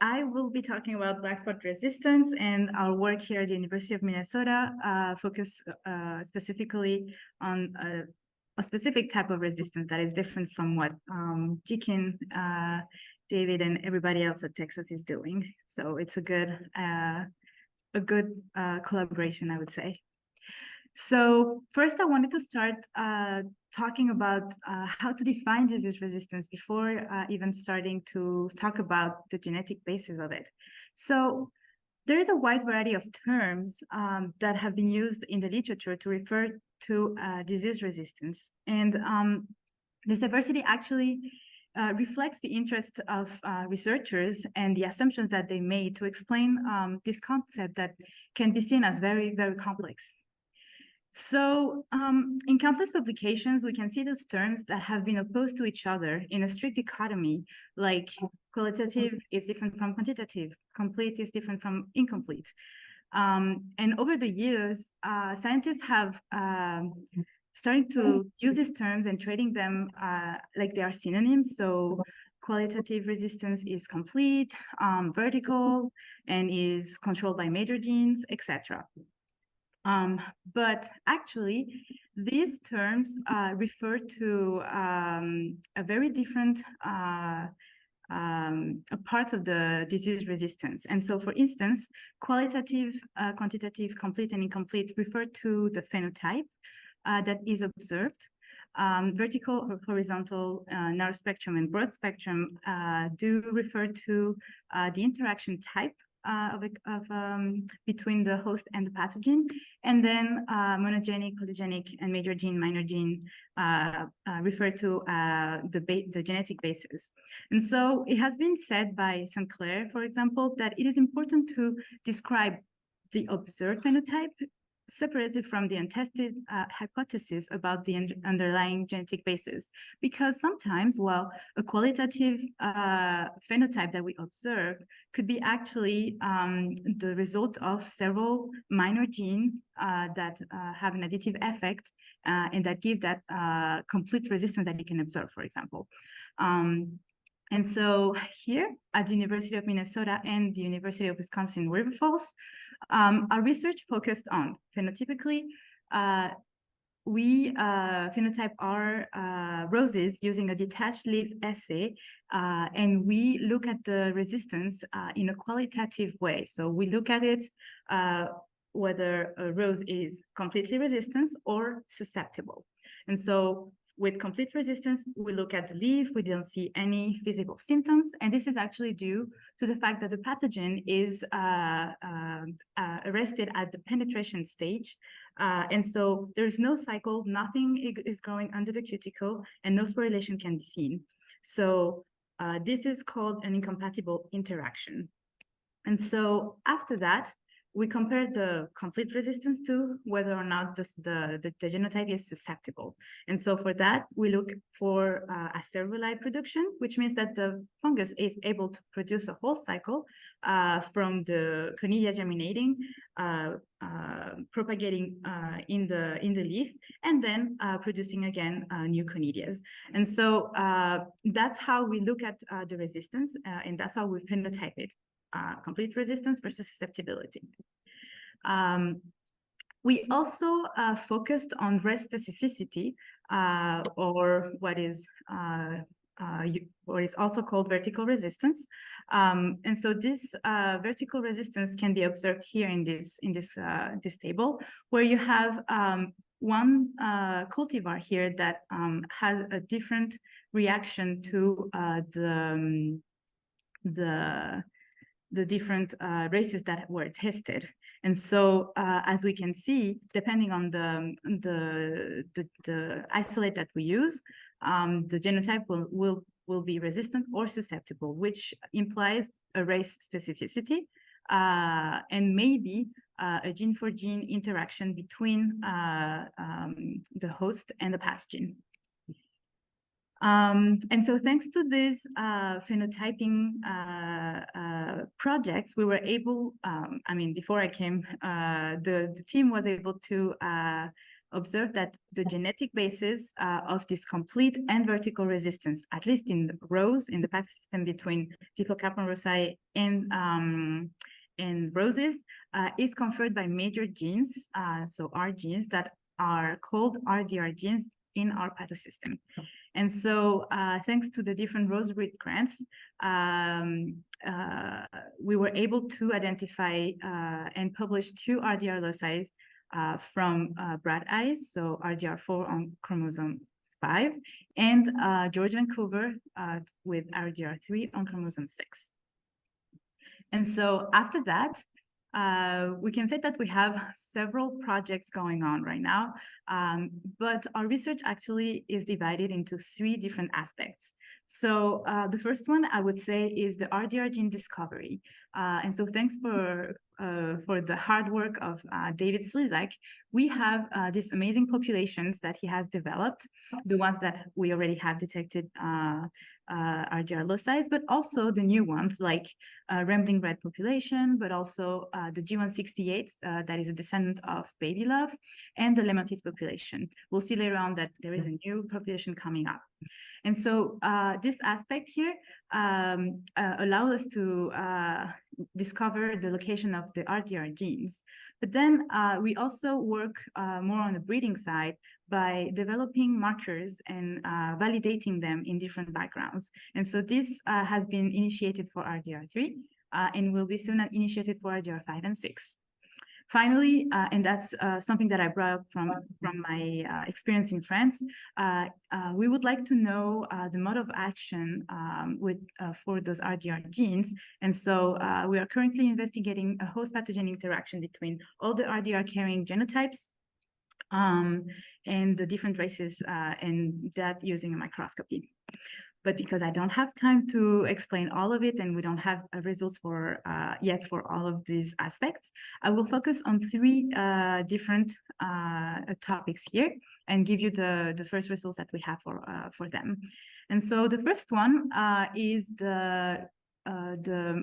I will be talking about black spot resistance, and our work here at the University of Minnesota focus specifically on a specific type of resistance that is different from what Jikin, David, and everybody else at Texas is doing. So it's a good collaboration, I would say. So first, I wanted to start talking about how to define disease resistance before even starting to talk about the genetic basis of it. So there is a wide variety of terms that have been used in the literature to refer to disease resistance. And this diversity actually reflects the interest of researchers and the assumptions that they made to explain this concept that can be seen as very, very complex. So in countless publications, we can see those terms that have been opposed to each other in a strict dichotomy, like qualitative is different from quantitative, complete is different from incomplete. And over the years, scientists have started to use these terms and treating them like they are synonyms. So qualitative resistance is complete, vertical, and is controlled by major genes, etc. But actually, these terms refer to a very different parts of the disease resistance. And so, for instance, qualitative, quantitative, complete, and incomplete refer to the phenotype that is observed. Vertical or horizontal, narrow spectrum, and broad spectrum do refer to the interaction type between the host and the pathogen, and then monogenic, polygenic, and major gene, minor gene refer to the genetic basis. And so it has been said by Sinclair, for example, that it is important to describe the observed phenotype separated from the untested hypothesis about the underlying genetic basis, because sometimes, well, a qualitative phenotype that we observe could be actually the result of several minor genes that have an additive effect and that give that complete resistance that you can observe, for example. And so here at the University of Minnesota and the University of Wisconsin River Falls, our research focused on phenotypically, we phenotype our roses using a detached leaf assay, and we look at the resistance in a qualitative way. So we look at it whether a rose is completely resistant or susceptible. And so with complete resistance, we look at the leaf, we don't see any visible symptoms, and this is actually due to the fact that the pathogen is arrested at the penetration stage, and so there's no cycle, nothing is growing under the cuticle, and no sporulation can be seen. So this is called an incompatible interaction. And so after that, we compare the complete resistance to whether or not the genotype is susceptible. And so for that, we look for acerulite production, which means that the fungus is able to produce a whole cycle from the conidia germinating, propagating in the leaf, and then producing again new conidias. And so that's how we look at the resistance, and that's how we phenotype it. Complete resistance versus susceptibility. We also focused on rest specificity, or what is also called vertical resistance. And so this vertical resistance can be observed here in this table, where you have one cultivar here that has a different reaction to the different races that were tested. And so as we can see, depending on the isolate that we use, the genotype will be resistant or susceptible, which implies a race specificity and maybe a gene for gene interaction between the host and the pathogen. And so thanks to these phenotyping projects, we were able, before I came, the team was able to observed that the genetic basis of this complete and vertical resistance, at least in the rows in the path system between Diplocarpon rosei and roses, is conferred by major genes, so R genes that are called RDR genes in our pathosystem. And so thanks to the different rose breed grants, we were able to identify and publish 2 RDR loci from Brad eyes, so RDR4 on chromosome 5, and George Vancouver with RDR3 on chromosome 6. And so after that, we can say that we have several projects going on right now, but our research actually is divided into 3 different aspects. So the first one I would say is the RDR gene discovery. And so thanks for the hard work of David Zlesak, we have these amazing populations that he has developed, the ones that we already have detected RDR loci, but also the new ones like rambling red population, but also the G168 that is a descendant of baby love, and the lemon fizz population. We'll see later on that there is a new population coming up. And so this aspect here allows us to discover the location of the RDR genes. But then we also work more on the breeding side by developing markers and validating them in different backgrounds. And so this has been initiated for RDR3 and will be soon initiated for RDR5 and 6. Finally, and that's something that I brought up from my experience in France, we would like to know the mode of action for those RDR genes. And so we are currently investigating a host-pathogen interaction between all the RDR carrying genotypes and the different races, and that using a microscopy. But because I don't have time to explain all of it and we don't have results for yet for all of these aspects, I will focus on 3 different topics here and give you the first results that we have for them. And so the first one is the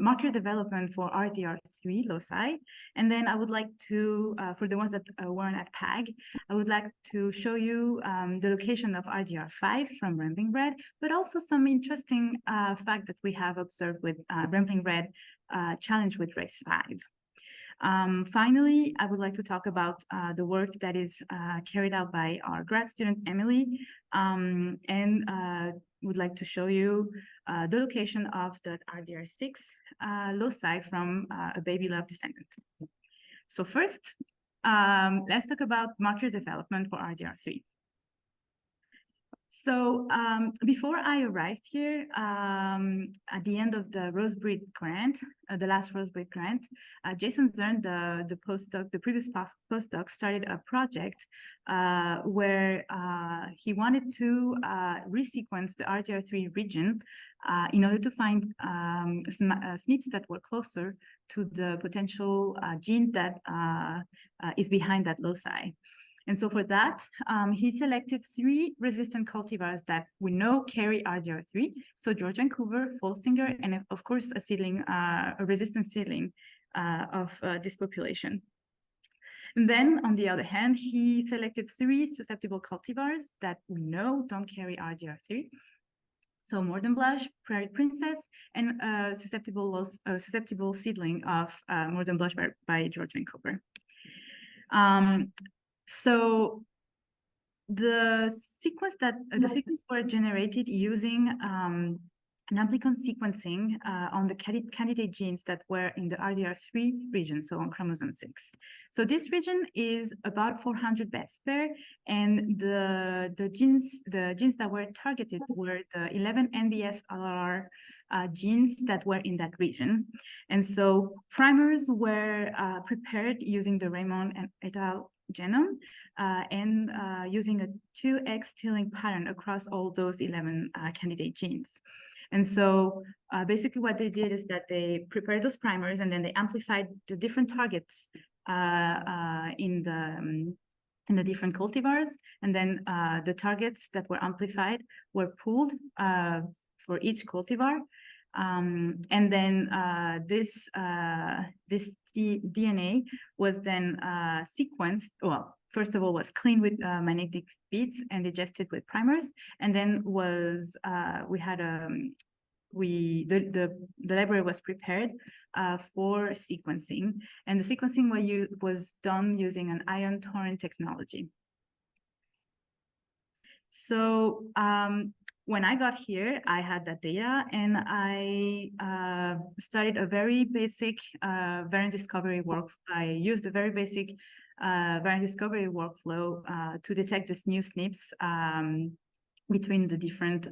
marker development for RDR3 loci. And then I would like to, for the ones that weren't at PAG, I would like to show you the location of RDR5 from rambling red, but also some interesting fact that we have observed with rambling red challenge with race 5. Finally, I would like to talk about the work that is carried out by our grad student, Emily, and would like to show you the location of the RDR6 loci from a baby love descendant. So first, let's talk about marker development for RDR3. So before I arrived here, at the end of the Rosebreed grant, the last Rosebreed grant, Jason Zern, the postdoc, the previous postdoc, started a project where he wanted to resequence the RDR3 region in order to find SNPs that were closer to the potential gene that is behind that loci. And so for that, he selected 3 resistant cultivars that we know carry RDR3. So George Vancouver, Folsinger, and of course, a seedling, a resistant seedling of this population. And then on the other hand, he selected 3 susceptible cultivars that we know don't carry RDR3. So Morden Blush, Prairie Princess, and susceptible seedling of Morden Blush by George Vancouver. So the sequence were generated using an amplicon sequencing on the candidate genes that were in the RDR3 region, so on chromosome 6. So this region is about 400 base pair, and the genes that were targeted were the 11 NBS LRR genes that were in that region. And so primers were prepared using the Raymond and et al. Genome and using a 2x stealing pattern across all those 11 candidate genes. And so basically what they did is that they prepared those primers and then they amplified the different targets in the different cultivars. And then the targets that were amplified were pooled for each cultivar. And then this DNA was then sequenced. Well, first of all, was cleaned with magnetic beads and digested with primers, and then was the library was prepared for sequencing, and the sequencing was done using an ion torrent technology. So when I got here, I had that data, and I started a very basic variant discovery workflow. I used a very basic variant discovery workflow to detect these new SNPs between the different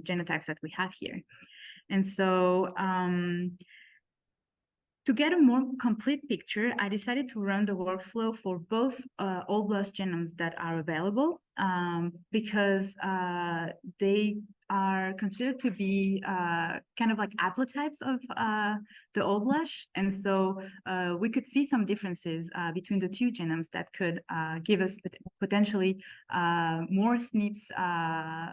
genotypes that we have here. And so to get a more complete picture, I decided to run the workflow for both all BLAST genomes that are available because they are considered to be kind of like haplotypes of the All Blush. And so we could see some differences between the two genomes that could give us potentially more SNPs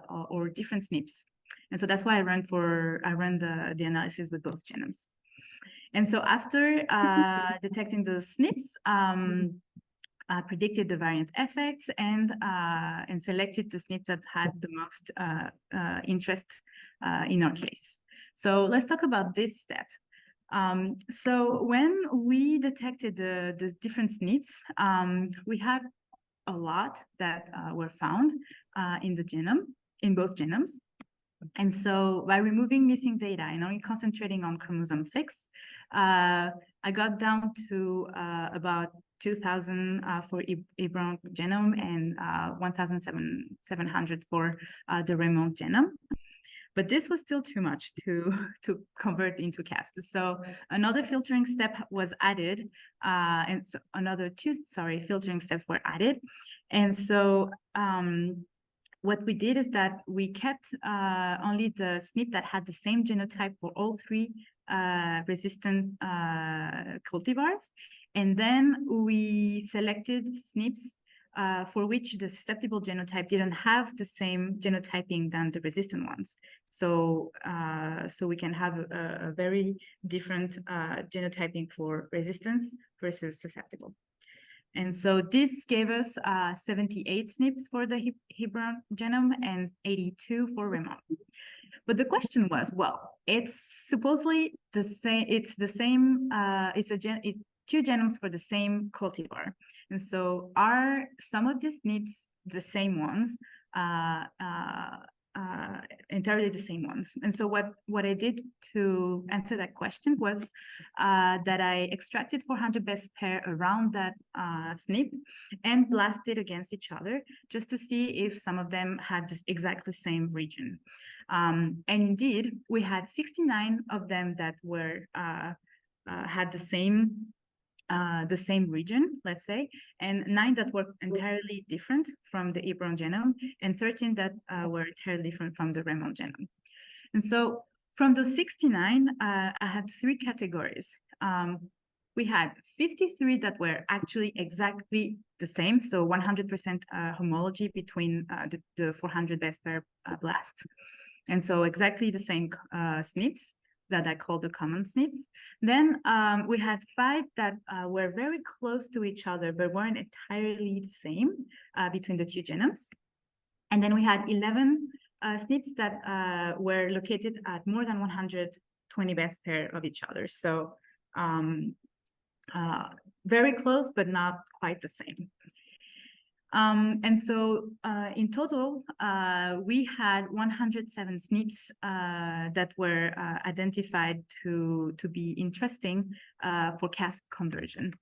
or different SNPs. And so that's why I ran the analysis with both genomes. And so after detecting those SNPs, I predicted the variant effects and selected the SNPs that had the most interest in our case. So let's talk about this step. So when we detected the different SNPs, we had a lot that were found in the genome, in both genomes. And so by removing missing data and only concentrating on chromosome 6, I got down to about 2,000 for Hebron genome and 1,700 for the Raymond genome. But this was still too much to convert into CASP. So another filtering step was added, and so another two filtering steps were added. And so what we did is that we kept only the SNP that had the same genotype for all three resistant cultivars. And then we selected SNPs for which the susceptible genotype didn't have the same genotyping than the resistant ones. So we can have a very different genotyping for resistance versus susceptible. And so this gave us 78 SNPs for the Hebron genome and 82 for Raymond. But the question was, well, it's supposedly the same. It's the same. It's two genomes for the same cultivar. And so are some of these SNPs the same ones? Entirely the same ones. And so what I did to answer that question was that I extracted 400 best pair around that SNP and blasted against each other just to see if some of them had this exactly same region. And indeed, we had 69 of them that were had the same region, let's say, and 9 that were entirely different from the Hebron genome, and 13 that were entirely different from the Raymond genome. And so from the 69, I had 3 categories. We had 53 that were actually exactly the same, so 100% homology between the 400 best pair blasts. And so exactly the same SNPs that I call the common SNPs. Then we had 5 that were very close to each other, but weren't entirely the same between the two genomes. And then we had 11 SNPs that were located at more than 120 best pair of each other. So very close, but not quite the same. And so in total, we had 107 SNPs that were identified to be interesting for CASP conversion.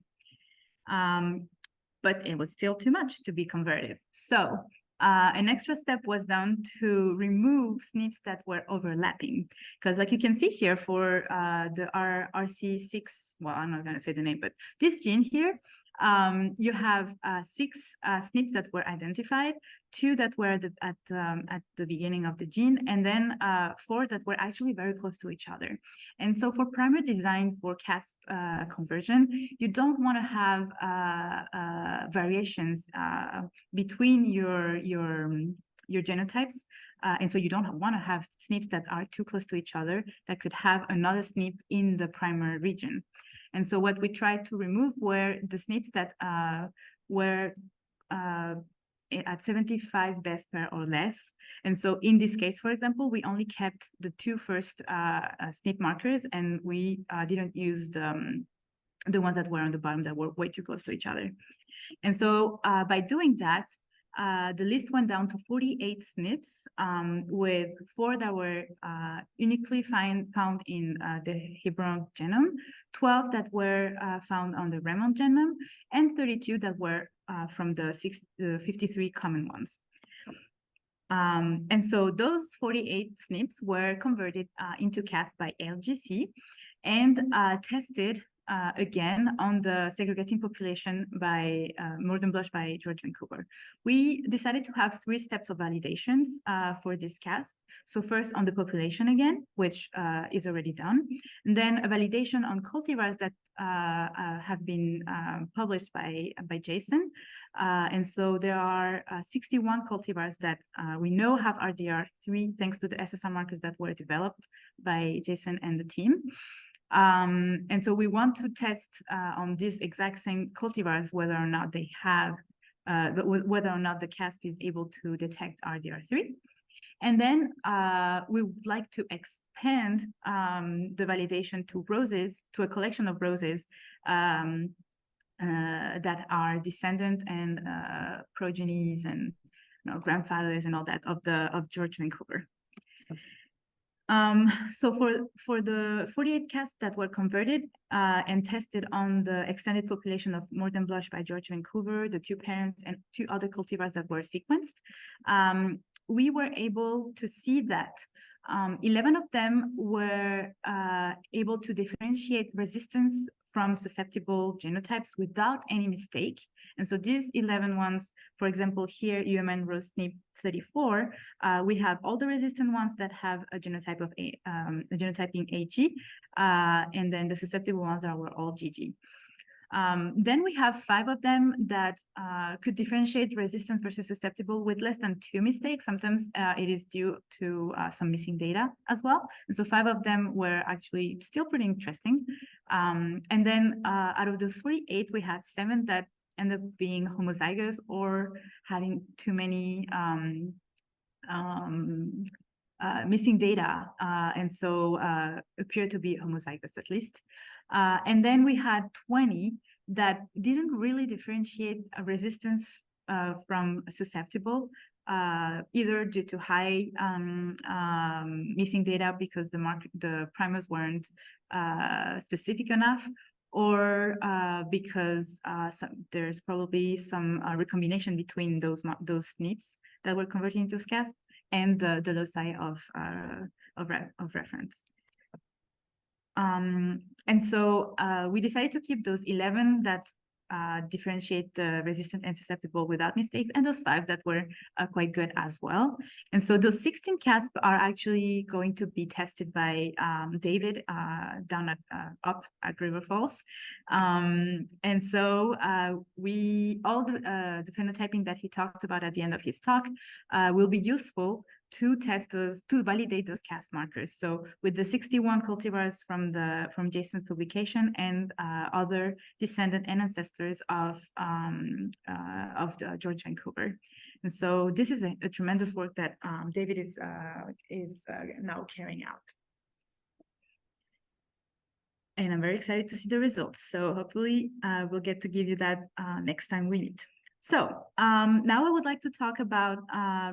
But it was still too much to be converted. So an extra step was done to remove SNPs that were overlapping. Because like you can see here for the RC6, well, I'm not going to say the name, but this gene here, you have 6 SNPs that were identified, 2 that were at the beginning of the gene, and then 4 that were actually very close to each other. And so for primer design for CASP conversion, you don't want to have variations between your your genotypes. And so you don't want to have SNPs that are too close to each other that could have another SNP in the primer region. And so what we tried to remove were the SNPs that were at 75 base pair or less. And so in this case, for example, we only kept the two first SNP markers, and we didn't use the ones that were on the bottom that were way too close to each other. And so by doing that, the list went down to 48 SNPs, with 4 that were uniquely found in the Hebron genome, 12 that were found on the Raymond genome, and 32 that were from the 53 common ones. And so those 48 SNPs were converted into Cas by LGC and tested again on the segregating population by Mordenblush by George Vancouver. We decided to have 3 steps of validations for this CASP. So first on the population again, which is already done, and then a validation on cultivars that have been published by Jason. And so there are 61 cultivars that we know have RDR3 thanks to the SSR markers that were developed by Jason and the team. And so we want to test on these exact same cultivars whether or not they have, whether or not the CASP is able to detect RDR3. And then we would like to expand the validation to roses, to a collection of roses that are descendant and progenies and grandfathers and all that of George Vancouver. So for the 48 CASP that were converted and tested on the extended population of Mordenblush by George Vancouver, the 2 parents and 2 other cultivars that were sequenced, we were able to see that 11 of them were able to differentiate resistance from susceptible genotypes without any mistake. And so these 11 ones, for example, here, UMN Rose SNP 34, we have all the resistant ones that have a genotype of a genotyping AG, and then the susceptible ones were all GG. Then we have 5 of them that could differentiate resistance versus susceptible with less than 2 mistakes. Sometimes it is due to some missing data as well. And so 5 of them were actually still pretty interesting. And then out of those 48, we had 7 that ended up being homozygous or having too many missing data, and so appear to be homozygous at least. And then we had 20 that didn't really differentiate resistance from susceptible, either due to high missing data because the primers weren't specific enough, or because there's probably some recombination between those SNPs that were converted into CASP and the loci of reference. And so we decided to keep those 11 that differentiate the resistant and susceptible without mistakes, and those 5 that were quite good as well. And so those 16 CASP are actually going to be tested by David down up at River Falls. And so all the phenotyping that he talked about at the end of his talk will be useful to test those, to validate those CASP markers. So with the 61 cultivars from Jason's publication and other descendant and ancestors of George Vancouver. And so this is a tremendous work that David is now carrying out. And I'm very excited to see the results. So hopefully we'll get to give you that next time we meet. So now I would like to talk about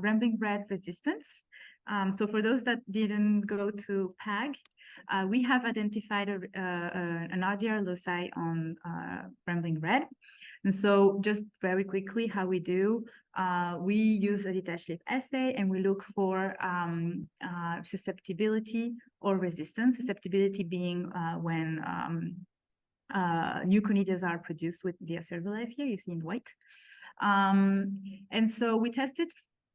rambling red resistance. So for those that didn't go to PAG, we have identified an RDR loci on rambling red. And so just very quickly how we do, we use a detached leaf assay and we look for susceptibility or resistance. Susceptibility being when new conidias are produced with the acervalize here, you see in white. And so we tested,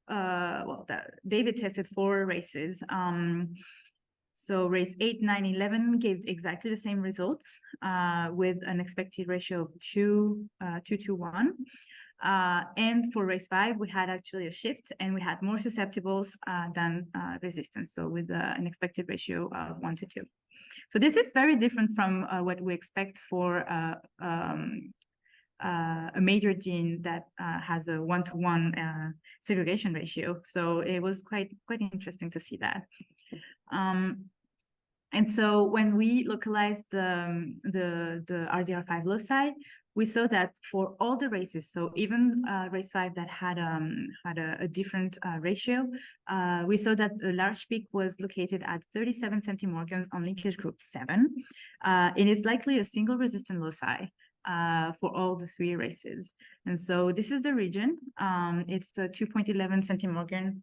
David tested 4 races. So race 8, 9, 11 gave exactly the same results with an expected ratio of 2 to 1. And for race 5, we had actually a shift, and we had more susceptibles than resistance, so with an expected ratio of 1 to 2. So this is very different from what we expect for a major gene that has a 1-to-1 segregation ratio. So it was quite interesting to see that. And so when we localized the RDR5 loci, we saw that for all the races, so even race 5 that had a different ratio, we saw that a large peak was located at 37 centimorgans on linkage group 7. It is likely a single resistant loci for all the 3 races. And so this is the region. It's the 2.11 centimorgan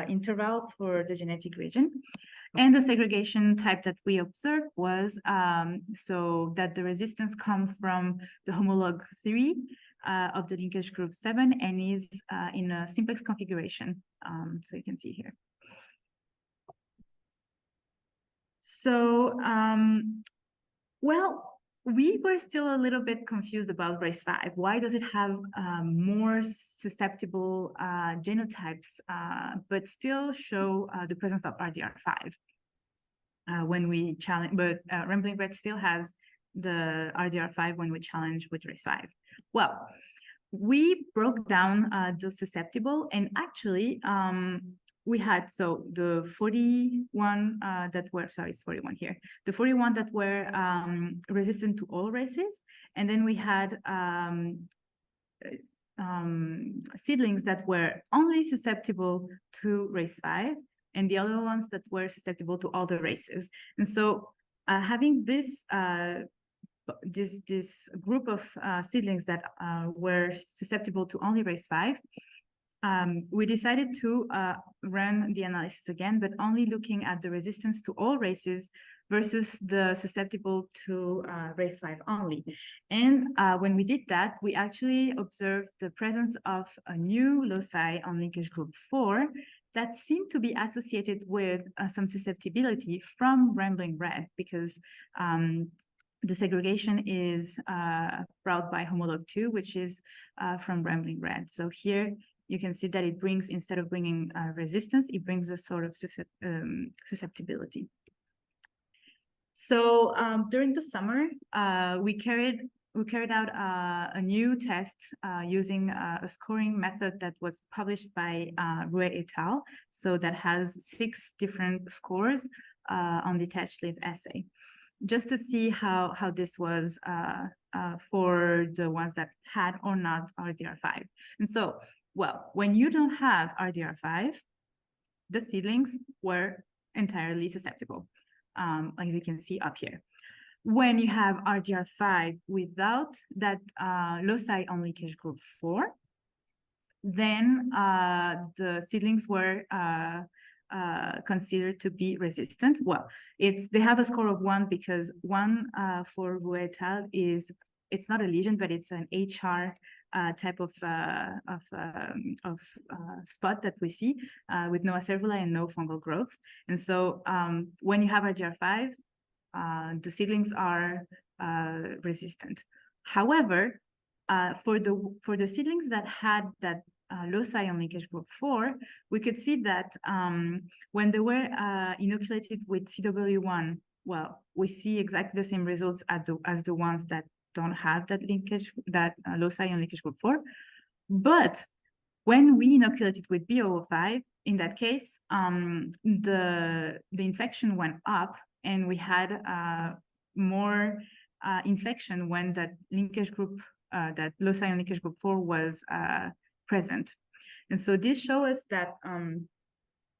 interval for the genetic region. And the segregation type that we observed was so that the resistance comes from the homolog 3 of the linkage group 7 and is in a simplex configuration. So you can see here. So, well, we were still a little bit confused about race 5. Why does it have more susceptible genotypes, but still show the presence of RDR5 when we challenge? But Rambling Red still has the RDR5 when we challenge with race 5. Well, we broke down the susceptible, and actually, we had, so the 41 that were, sorry, it's 41 here, the 41 that were resistant to all races, and then we had seedlings that were only susceptible to race 5, and the other ones that were susceptible to all the races. And so having this this group of seedlings that were susceptible to only race 5, we decided to run the analysis again, but only looking at the resistance to all races versus the susceptible to race 5 only. And when we did that, we actually observed the presence of a new loci on linkage group 4 that seemed to be associated with some susceptibility from Rambling Red, because the segregation is brought by homolog 2, which is from Rambling Red. So here you can see that it brings, instead of bringing resistance, it brings a sort of susceptibility. So during the summer, we carried out a new test using a scoring method that was published by Rouet et al. So that has 6 different scores on the attached live assay, just to see how this was for the ones that had or not RDR5. And so, well, when you don't have RDR5, the seedlings were entirely susceptible, as you can see up here. When you have RDR5 without that loci on linkage group 4, then the seedlings were considered to be resistant. Well, they have a score of 1 because 1 for Rouet et al. It's not a lesion, but it's an HR type of spot that we see with no acervuli and no fungal growth. And so when you have RDR5, the seedlings are resistant. However, for the seedlings that had that loci on linkage group 4, we could see that when they were inoculated with CW1, well, we see exactly the same results as the ones that don't have that linkage, that loci on linkage group 4. But when we inoculated with B005, in that case, the infection went up, and we had more infection when that linkage group, that loci on linkage group 4 was present. And so this shows us that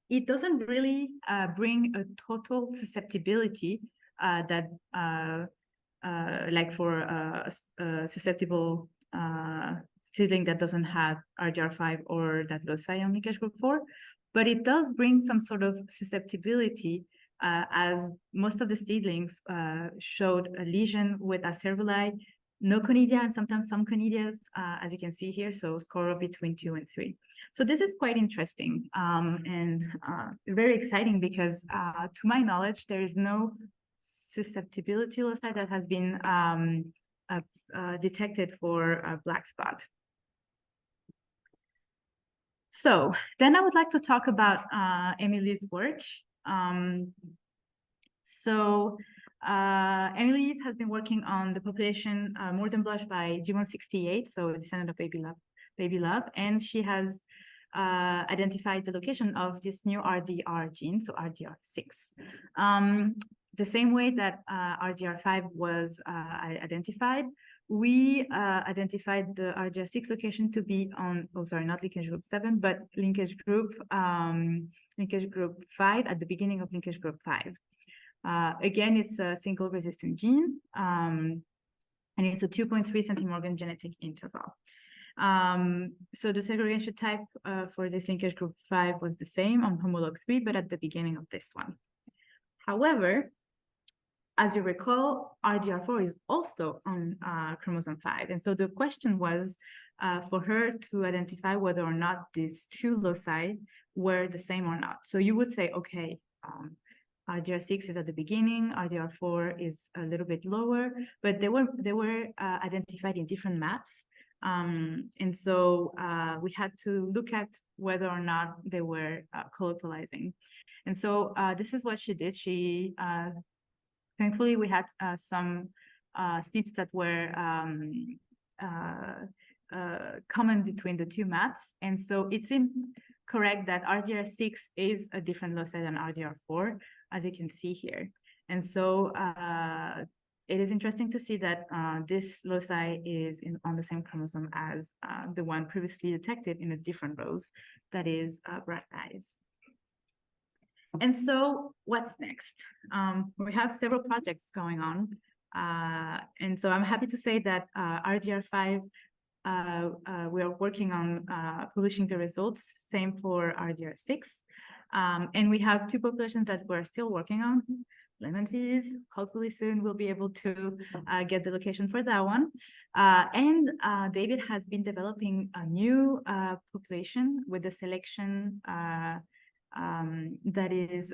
it doesn't really bring a total susceptibility that like for a susceptible seedling that doesn't have RDR5 or that loci on linkage group 4, but it does bring some sort of susceptibility as most of the seedlings showed a lesion with acervuli, no conidia, and sometimes some conidias, as you can see here, so score between 2 and 3. So this is quite interesting and very exciting because to my knowledge, there is no susceptibility loci that has been detected for a black spot. So then I would like to talk about Emily's work. Emily has been working on the population more than blush by G168, so a descendant of baby love, and she has identified the location of this new RDR gene, so RDR6. The same way that RDR5 was identified, we identified the RDR6 location to be on, oh, sorry, not linkage group 7, but linkage group 5 at the beginning of linkage group 5. Again, it's a single resistant gene, and it's a 2.3 centimorgan genetic interval. So the segregation type for this linkage group 5 was the same on homolog 3, but at the beginning of this one. However, as you recall, RDR4 is also on chromosome 5. And so the question was for her to identify whether or not these two loci were the same or not. So you would say, okay, RDR6 is at the beginning, RDR4 is a little bit lower, but they were identified in different maps. And so we had to look at whether or not they were colocalizing. And so this is what she did. She thankfully, we had some SNPs that were common between the two maps. And so it seemed correct that RDR6 is a different loci than RDR4, as you can see here. And so it is interesting to see that this loci is on the same chromosome as the one previously detected in a different rows, that is bright eyes. And so what's next? We have several projects going on. And so I'm happy to say that RDR5, we are working on publishing the results, same for RDR6. And we have two populations that we're still working on. Lemon fees, hopefully soon we'll be able to get the location for that one. And David has been developing a new population with the selection that is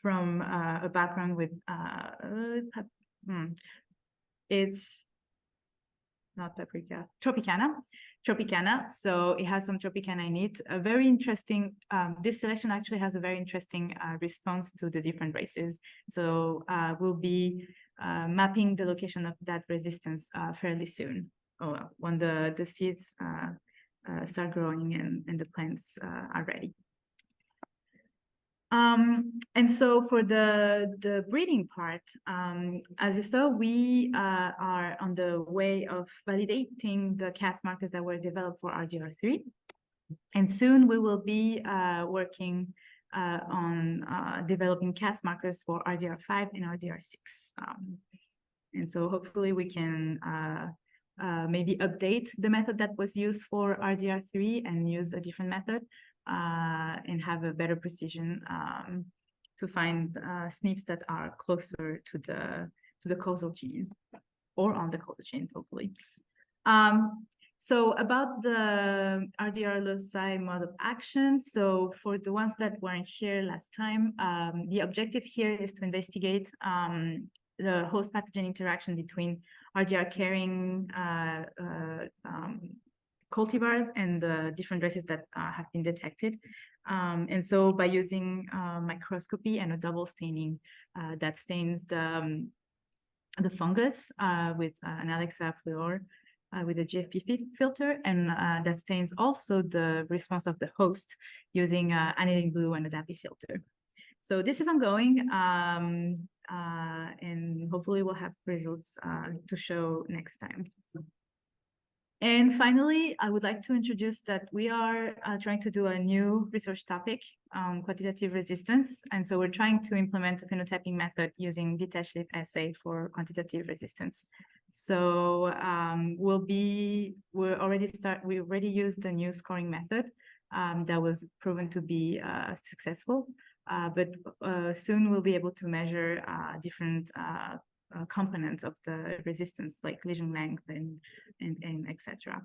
from a background with it's not paprika, Tropicana. So it has some Tropicana in it. A very interesting, this selection actually has a very interesting response to the different races. So we'll be mapping the location of that resistance fairly soon. Oh, well, when the seeds start growing and the plants are ready. And so for the breeding part, as you saw, we are on the way of validating the Cas markers that were developed for RDR3. And soon we will be working on developing Cas markers for RDR5 and RDR6. And so hopefully we can maybe update the method that was used for RDR3 and use a different method. And have a better precision to find SNPs that are closer to the causal gene or on the causal chain, hopefully. So about the RDR loci mode of action. So for the ones that weren't here last time, the objective here is to investigate the host pathogen interaction between RDR carrying cultivars and the different races that have been detected. And so by using microscopy and a double staining that stains the fungus with an Alexa fluor with a GFP filter, and that stains also the response of the host using aniline blue and a DAPI filter. So this is ongoing, and hopefully we'll have results to show next time. And finally, I would like to introduce that we are trying to do a new research topic on quantitative resistance. And so we're trying to implement a phenotyping method using detached leaf assay for quantitative resistance. So we already used the new scoring method that was proven to be successful. But soon we'll be able to measure different components of the resistance, like lesion length and etc.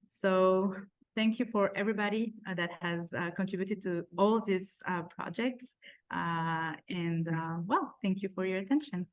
So thank you for everybody that has contributed to all these projects. Well, thank you for your attention.